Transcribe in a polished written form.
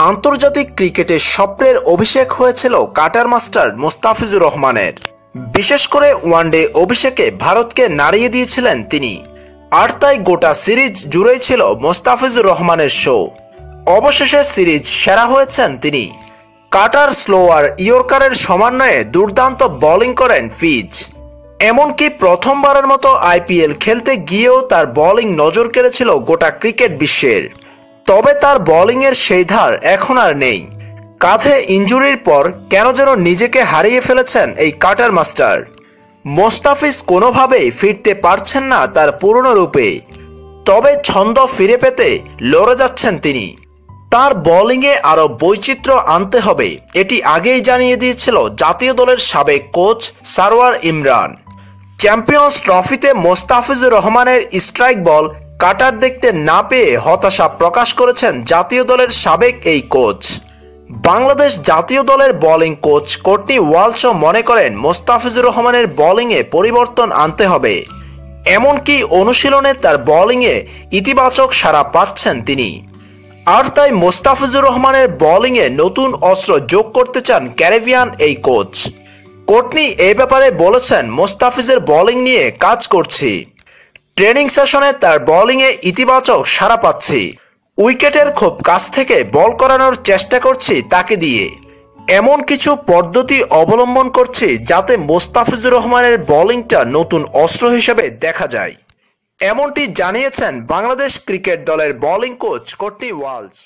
আন্তর্জাতিক ক্রিকেটে স্বপ্নের অভিষেক হয়েছিল কাটার মাস্টার মোস্তাফিজুর রহমানের। বিশেষ করে ওয়ানডে অভিষেকে ভারতকে নাড়িয়ে দিয়েছিলেন তিনি। আর তাই গোটা সিরিজ জুড়েই ছিল মোস্তাফিজুর রহমানের শো। অবশেষে সিরিজ সেরা হয়েছেন তিনি। কাটার স্লোয়ার ইয়র্কারের সমন্বয়ে দুর্দান্ত বোলিং করেন ফিজ। এমনকি প্রথমবারের মতো আইপিএল খেলতে গিয়েও তার বোলিং নজর কেড়েছিল গোটা ক্রিকেট বিশ্বের। তবে তার বোলিংয়ের সেই ধার এখন আর নেই। কাঁধে ইনজুরির পর কেন যেন নিজেকে হারিয়ে ফেলেছেন এই কাটার মাস্টার। মোস্তাফিজ কোনোভাবেই ফিরতে পারছেন না তার পুরনো রূপে। তবে ছন্দ ফিরে পেতে লড়ে যাচ্ছেন তিনি। তার বোলিংয়ে আরও বৈচিত্র্য আনতে হবে, এটি আগেই জানিয়ে দিয়েছিল জাতীয় দলের সাবেক কোচ সারওয়ার ইমরান। চ্যাম্পিয়ন্স ট্রফিতে মোস্তাফিজুর রহমানের স্ট্রাইক বল কাটার দেখতে না পেয়ে হতাশা প্রকাশ করেছেন জাতীয় দলের সাবেক এই কোচ। বাংলাদেশ জাতীয় দলের বোলিং কোচ কোর্টনি ওয়ালশও মনে করেন মোস্তাফিজুর রহমানের বোলিংয়ে পরিবর্তন আনতে হবে। এমনকি অনুশীলনে তার বোলিংয়ে ইতিবাচক সাড়া পাচ্ছেন তিনি। আর তাই মোস্তাফিজুর রহমানের বোলিংয়ে নতুন অস্ত্র যোগ করতে চান ক্যারিবিয়ান এই কোচ। কোর্টনি এই ব্যাপারে বলেছেন, মোস্তাফিজের বোলিং নিয়ে কাজ করছি। ট্রেনিং সেশনে তার বোলিংয়ে ইতিবাচক সাড়া পাচ্ছি। উইকেটের খুব কাছ থেকে বল করানোর চেষ্টা করছি তাকে দিয়ে। এমন কিছু পদ্ধতি অবলম্বন করছি যাতে মোস্তাফিজুর রহমানের বোলিংটা নতুন অস্ত্র হিসেবে দেখা যায়। এমনটি জানিয়েছেন বাংলাদেশ ক্রিকেট দলের বোলিং কোচ কোর্টনি ওয়ালশ।